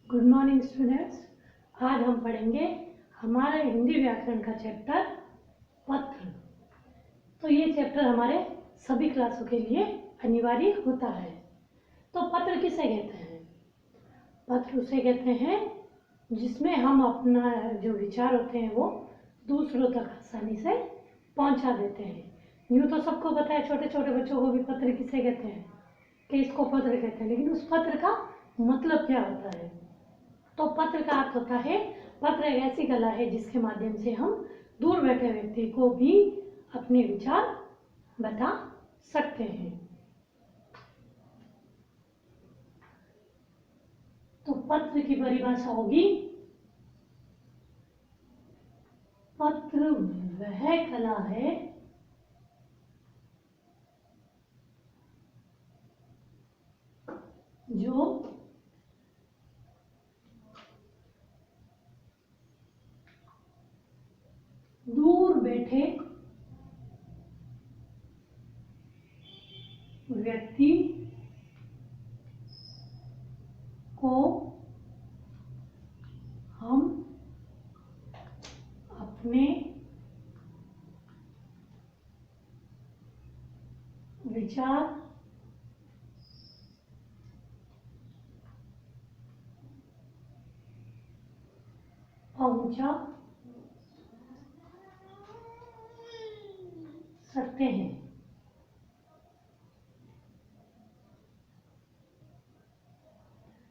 Good morning students. आज हम पढ़ेंगे हमारा हिंदी व्याकरण का चैप्टर पत्र। तो ये चैप्टर हमारे सभी क्लासों के लिए अनिवार्य होता है। तो पत्र किसे कहते हैं? पत्र उसे कहते हैं जिसमें हम अपना जो विचार होते हैं वो दूसरों तक आसानी से पहुंचा देते हैं। यूँ तो सबको पता है, छोटे छोटे बच्चों को भी पत्र किसे कहते हैं कि इसको पत्र कहते हैं, लेकिन उस पत्र का मतलब क्या होता है? तो पत्र का अर्थ होता है, पत्र एक ऐसी कला है जिसके माध्यम से हम दूर बैठे व्यक्ति को भी अपने विचार बता सकते हैं। तो पत्र की परिभाषा होगी, पत्र वह कला है जो दूर बैठे व्यक्ति को हम अपने विचार पहुंचा सकते हैं।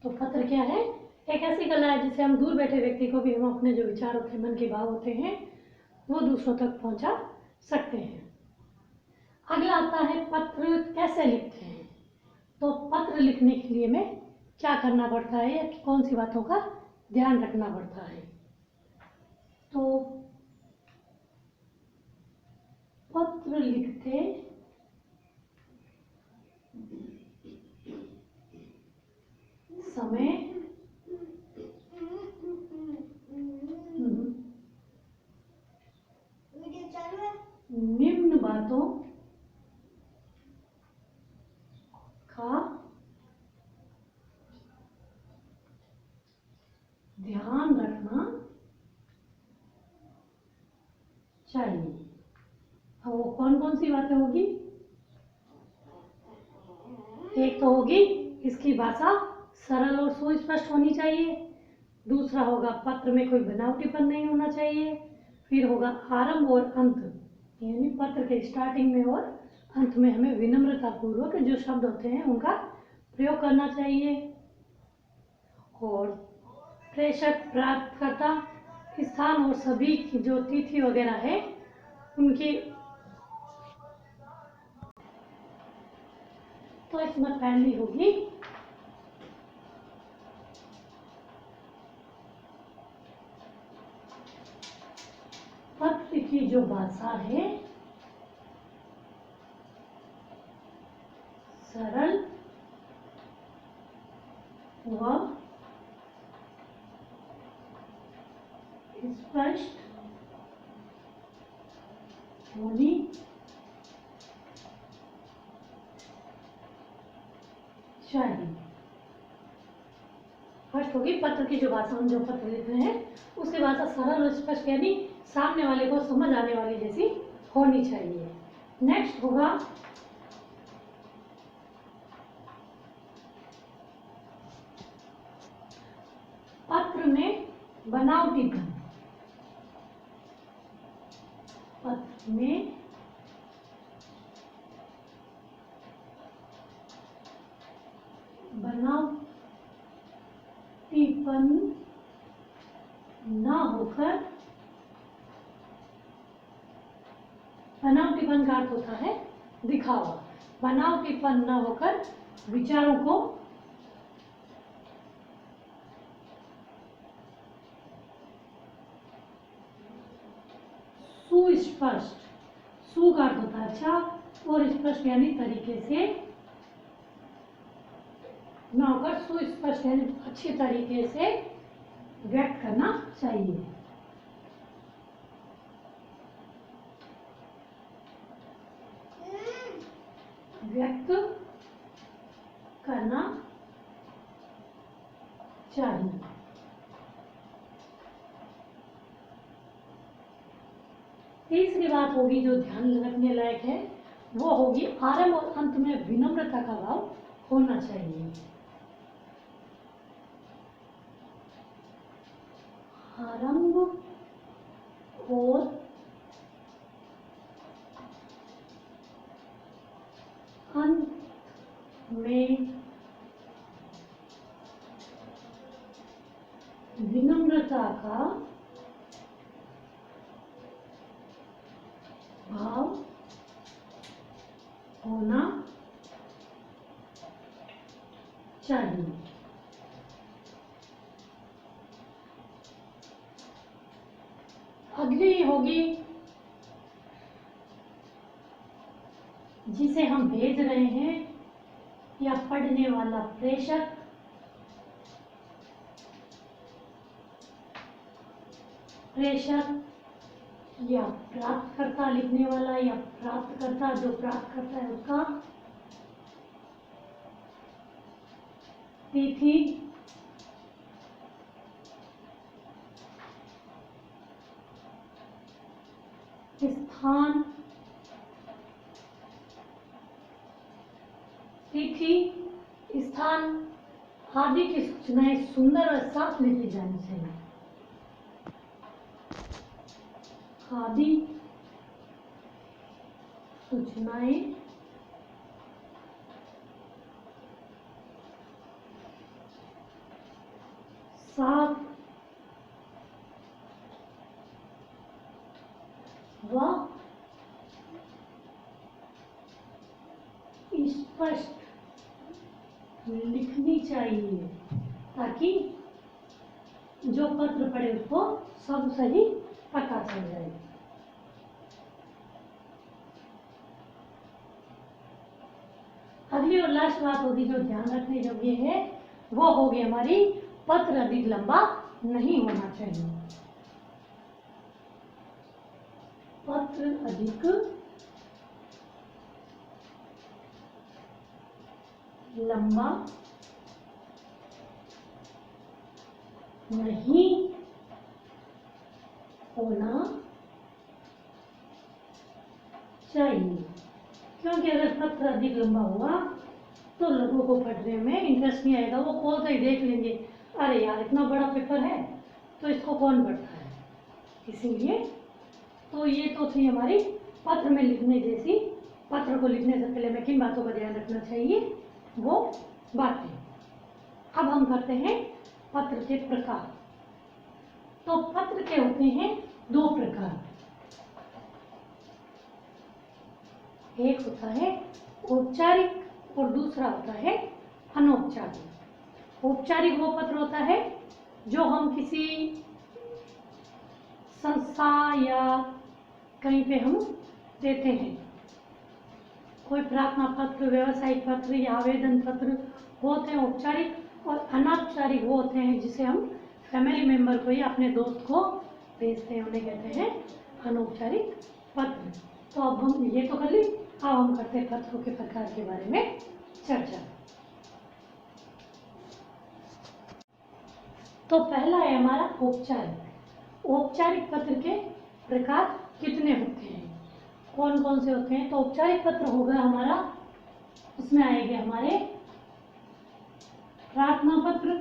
तो पत्र क्या है? एक ऐसी कला है जिससे हम दूर बैठे व्यक्ति को भी हम अपने जो विचार होते हैं, मन के भाव होते हैं, वो दूसरों तक पहुंचा सकते हैं। अगला आता है पत्र कैसे लिखते हैं। तो पत्र लिखने के लिए हमें क्या करना पड़ता है या कौन सी बातों का ध्यान रखना पड़ता है? तो पत्र लिखते समय निम्न बातों का ध्यान रखना चाहिए। अब वो कौन कौन सी बातें होगी? एक तो होगी इसकी भाषा सरल और सुस्पष्ट होनी चाहिए। दूसरा होगा पत्र में कोई बनावटीपन नहीं होना चाहिए। फिर होगा आरंभ और अंत, यानी पत्र के स्टार्टिंग में और अंत में हमें विनम्रता पूर्वक जो शब्द होते हैं उनका प्रयोग करना चाहिए। और प्रेषक, प्राप्तकर्ता, स्थान और सभी की जो तिथि वगैरह है उनकी, तो इसमें पहली होगी पत्र की जो भाषा है सरल व स्पष्ट होनी चाहिए। फर्स्ट होगी पत्र की जो भाषा, हम जो पत्र लिख रहे हैं उसकी भाषा सरल और स्पष्ट यानी सामने वाले को समझ आने वाली जैसी होनी चाहिए। नेक्स्ट होगा पत्र में बनावटीपन। पत्र में बनावटीपन ना होकर, बनावटीपन का अर्थ होता है दिखावा। बनावटीपन ना होकर विचारों को सुस्पष्ट, सु का अर्थ होता है अच्छा और स्पष्ट यानी तरीके से ना होकर सुस्पष्ट यानी अच्छी तरीके से व्यक्त करना चाहिए। व्यक्त करना चाहिए। बात होगी जो ध्यान रखने लायक है वो होगी आरंभ और अंत में विनम्रता का भाव होना चाहिए। आरंभ और अंत में विनम्रता का भाव होना चाहिए। अगली होगी जिसे हम भेज रहे हैं या पढ़ने वाला प्रेषक या प्राप्तकर्ता, लिखने वाला या प्राप्तकर्ता, जो प्राप्त करता है उसका तिथि, स्थान, तिथि, स्थान आदि की सूचनाएं सुंदर और साफ लिखी जानी चाहिए। आदि सूचनाएं साफ व स्पष्ट लिखनी चाहिए ताकि जो पत्र पढ़े उसको सब सही पता चल जाए। अगली और लास्ट बात होगी जो ध्यान रखने योग्य है वो होगी हमारी पत्र अधिक लंबा नहीं होना चाहिए। पत्र अधिक लंबा नहीं होना चाहिए, क्योंकि अगर पत्र अधिक लंबा हुआ तो लोगों को पढ़ने में इंटरेस्ट नहीं आएगा। वो खोल कर देख लेंगे, अरे यार इतना बड़ा पेपर है तो इसको कौन पढ़ता है। इसीलिए तो ये तो थी हमारी पत्र में लिखने जैसी। पत्र को लिखने से पहले हमें किन बातों का ध्यान रखना चाहिए वो बातें। अब हम करते हैं पत्र के प्रकार। तो पत्र के होते हैं दो प्रकार, एक होता है औपचारिक और दूसरा होता है अनौपचारिक। औपचारिक वो पत्र होता है जो हम किसी संस्था या कहीं पे हम देते हैं। कोई प्रार्थना पत्र, व्यवसायिक पत्र या आवेदन पत्र होते हैं औपचारिक, और अनौपचारिक वो होते हैं जिसे हम फैमिली मेंबर को या अपने दोस्त को भेजते हैं, उन्हें कहते हैं अनौपचारिक पत्र। तो अब हम ये तो कर ली, अब हम करते हैं पत्रों के प्रकार के बारे में चर्चा। तो पहला है हमारा औपचारिक। औपचारिक पत्र के प्रकार कितने होते हैं, कौन कौन से होते हैं? तो औपचारिक पत्र होगा हमारा, उसमें आएंगे हमारे प्रार्थना पत्र,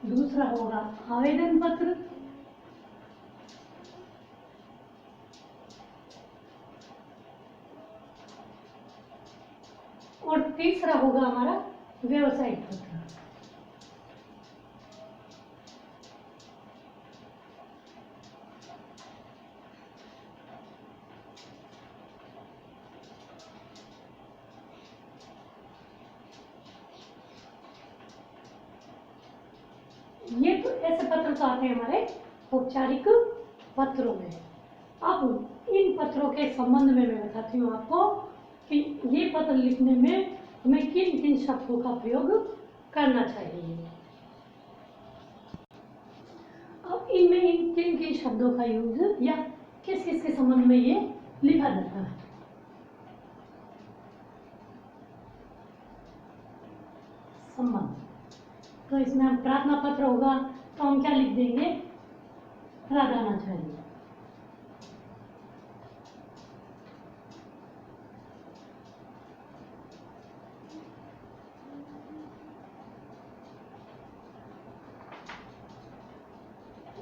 दूसरा होगा आवेदन पत्र, और तीसरा होगा हमारा व्यवसायिक पत्र। ये तो ऐसे पत्र तो आते हैं हमारे औपचारिक पत्रों में। अब इन पत्रों के संबंध में मैं बताती हूँ आपको कि ये पत्र लिखने में हमें किन किन शब्दों का प्रयोग करना चाहिए। अब इनमें इन किन किन शब्दों का यूज या किस किस के संबंध में ये लिखा जाता है। संबंध, तो इसमें हम प्रार्थना पत्र होगा तो हम क्या लिख देंगे, प्रधानाचार्य।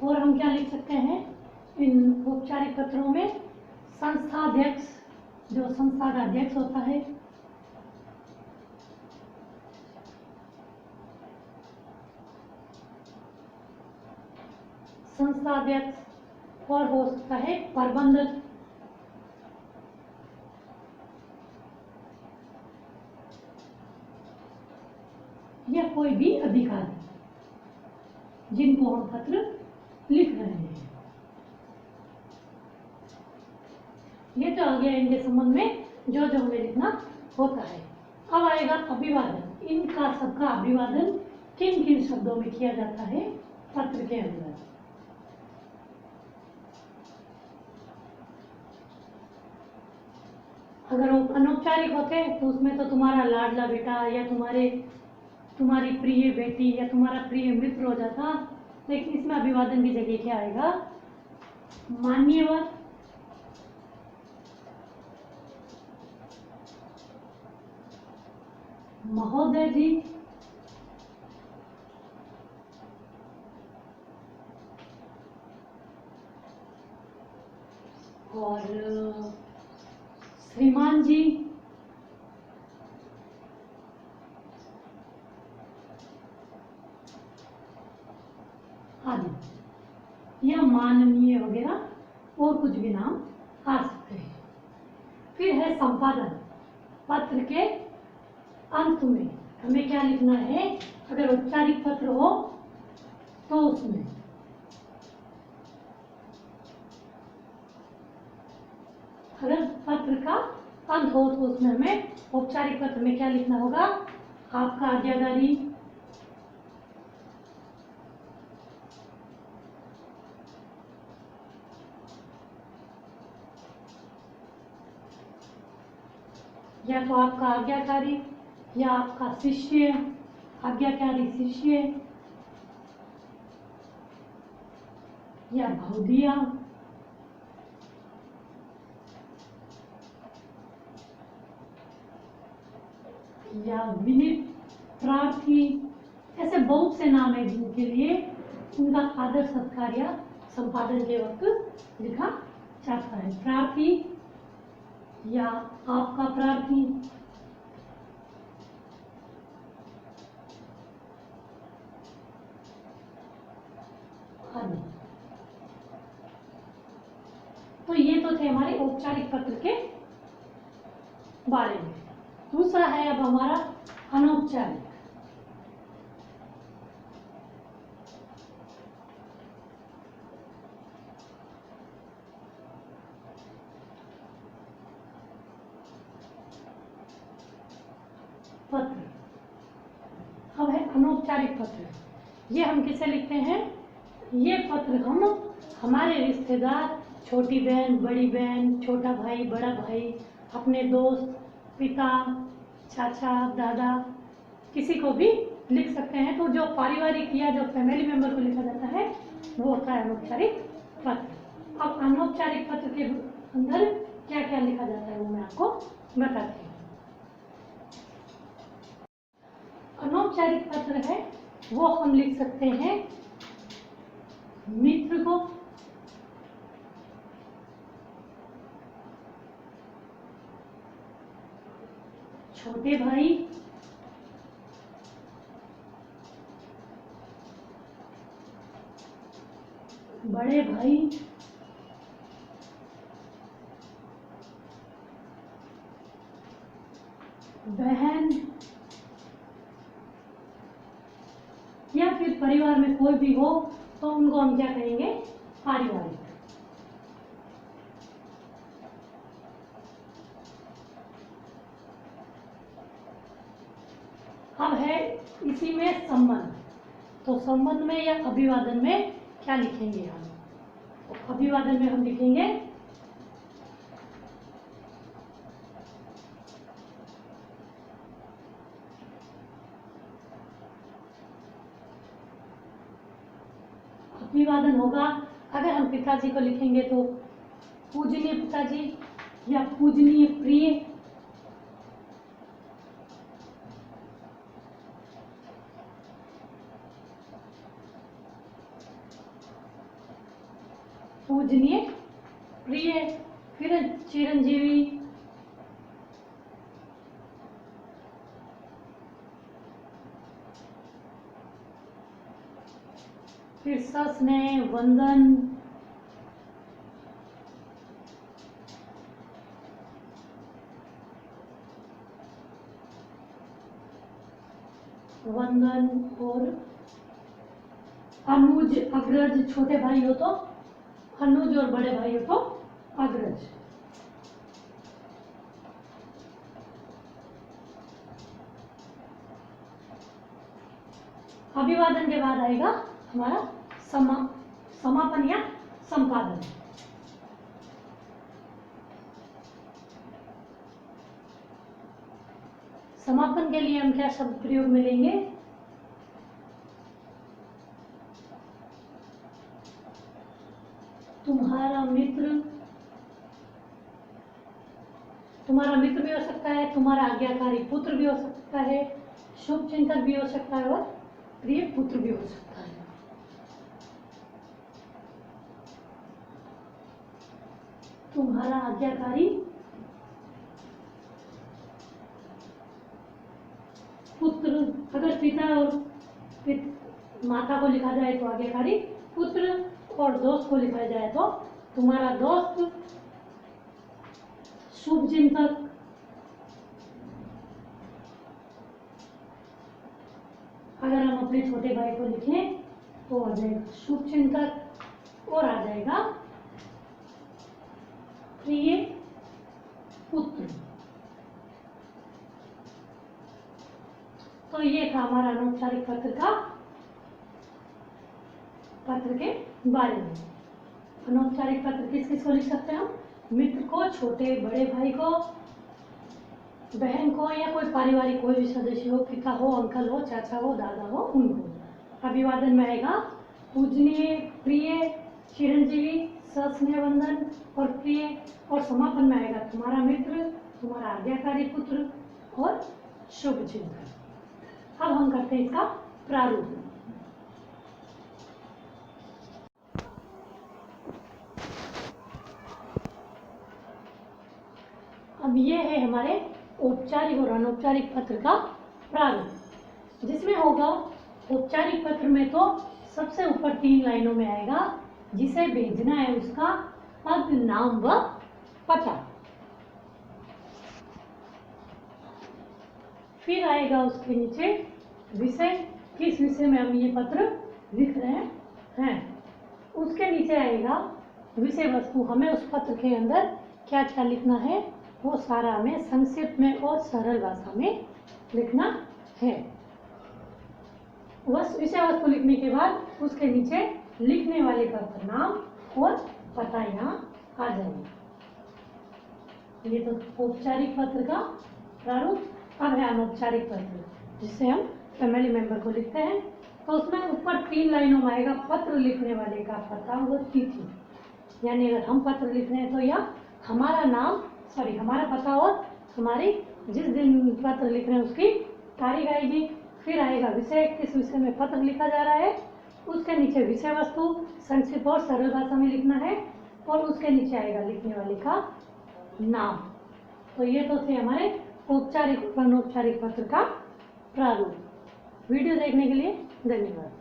और हम क्या लिख सकते हैं इन औपचारिक पत्रों में, संस्थाध्यक्ष, जो संस्था का अध्यक्ष होता है, संस्थाध्यक्ष, और हो सकता है प्रबंधक, या कोई भी अधिकारी जिनको हम पत्र लिख रहे हैं। ये तो आ गया इनके संबंध में जो जो हमें लिखना होता है। अब आएगा अभिवादन। इनका सबका अभिवादन किन किन शब्दों में किया जाता है पत्र के अंदर। अगर वो अनौपचारिक होते हैं तो उसमें तो तुम्हारा लाडला बेटा या तुम्हारी प्रिय बेटी या तुम्हारा प्रिय मित्र हो जाता, लेकिन इसमें अभिवादन की जगह क्या आएगा, मान्यवर, महोदय जी, और श्रीमान जी, आदि, या माननीय वगैरह और कुछ भी नाम आ सकते हैं। फिर है संपादन। पत्र के अंत में हमें क्या लिखना है, अगर औपचारिक पत्र हो तो उसमें अगर पत्र का अंत हो तो उसमें हमें औपचारिक पत्र में क्या लिखना होगा, आपका आज्ञाकारी, या तो आपका आज्ञाकारी या आपका शिष्य, आज्ञाकारी शिष्य, या भौदिया, या विनीत प्रार्थी। ऐसे बहुत से नाम है जिनके लिए उनका आदर सत्कार या संपादन के वक्त लिखा जाता है। प्रार्थी या आपका प्रार्थी, आदि। तो ये तो थे हमारे औपचारिक पत्र के बारे में। दूसरा है अब हमारा अनौपचारिक। पत्र अब है अनौपचारिक पत्र। ये हम किसे लिखते हैं, ये पत्र हम हमारे रिश्तेदार, छोटी बहन, बड़ी बहन, छोटा भाई, बड़ा भाई, अपने दोस्त, पिता, चाचा, दादा, किसी को भी लिख सकते हैं। तो जो पारिवारिक या जो फैमिली मेंबर को लिखा जाता है वो होता है अनौपचारिक पत्र। अब अनौपचारिक पत्र के अंदर क्या क्या लिखा जाता है वो मैं आपको बताती हूँ। अनौपचारिक पत्र है वो हम लिख सकते हैं मित्र को, छोटे भाई, बड़े भाई, बहन, या फिर परिवार में कोई भी हो तो उनको हम क्या कहेंगे, पारिवारिक। अब है इसी में संबंध। तो संबंध में या अभिवादन में क्या लिखेंगे हम, तो अभिवादन में हम लिखेंगे अभिवादन होगा। अगर हम पिताजी को लिखेंगे तो पूजनीय पिताजी या पूजनीय प्रिय। पूजनीय प्रिय, फिर चिरंजीवी, फिर सस्नेह वंदन, वंदन, और अनुज अग्रज, छोटे भाई हो तो अनुज और बड़े भाई हो तो अग्रज। अभिवादन के बाद आएगा हमारा समापन या संपादन। समापन के लिए हम क्या शब्द प्रयोग में लेंगे? तुम्हारा मित्र भी हो सकता है, तुम्हारा आज्ञाकारी पुत्र भी हो सकता है, शुभ चिंतक भी हो सकता है और प्रिय पुत्र भी हो सकता है। तुम्हारा आज्ञाकारी पुत्र, अगर पिता और माता को लिखा जाए तो आज्ञाकारी पुत्र, और दोस्त को लिखा जाए तो तुम्हारा दोस्त, शुभ चिंतक, अगर हम अपने छोटे भाई को लिखें तो आ जाएगा शुभ चिंतक और आ जाएगा प्रिय पुत्र। तो ये था हमारा अनौपचारिक पत्र के बारे में। अनौपचारिक पत्र किस किस को लिख सकते हैं हम? मित्र को, छोटे बड़े भाई को, बहन को, या कोई पारिवारिक कोई भी सदस्य हो, पिता हो, अंकल हो, चाचा हो, दादा हो, उनको। अभिवादन में आएगा पूजनीय, प्रिय, चिरंजीवी, सस्नेहवंदन और प्रिय, और समापन में आएगा तुम्हारा मित्र, तुम्हारा आज्ञाकारी पुत्र और शुभ चिंतक। अब हम करते हैं इसका प्रारूप। अब ये है हमारे औपचारिक और अनौपचारिक पत्र का प्रारूप, जिसमें होगा औपचारिक पत्र में तो सबसे ऊपर 3 लाइनों में आएगा जिसे भेजना है उसका पद, नाम व पता। फिर आएगा उसके नीचे विषय, किस विषय में हम ये पत्र लिख रहे हैं। उसके नीचे आएगा विषय वस्तु, हमें उस पत्र के अंदर क्या क्या लिखना है वो सारा हमें संक्षिप्त में और सरल भाषा में लिखना है। विषय वस्तु लिखने के बाद उसके नीचे लिखने वाले का नाम और पता यहाँ आ जाएगा। ये तो औपचारिक पत्र का प्रारूप। अब है अनौपचारिक पत्र, जिससे हम फैमिली मेंबर को लिखते हैं। तो उसमें ऊपर 3 लाइनों में आएगा पत्र लिखने वाले का पता व तिथि। यानी अगर हम पत्र लिख रहे हैं तो या हमारा पता और हमारी जिस दिन पत्र लिख रहे हैं उसकी तारीख आएगी। फिर आएगा विषय, किस विषय में पत्र लिखा जा रहा है। उसके नीचे विषय वस्तु संक्षिप्त और सरल भाषा में लिखना है, और उसके नीचे आएगा लिखने वाले का नाम। तो ये तो थे हमारे औपचारिक और अनौपचारिक पत्र का प्रारूप। वीडियो देखने के लिए धन्यवाद।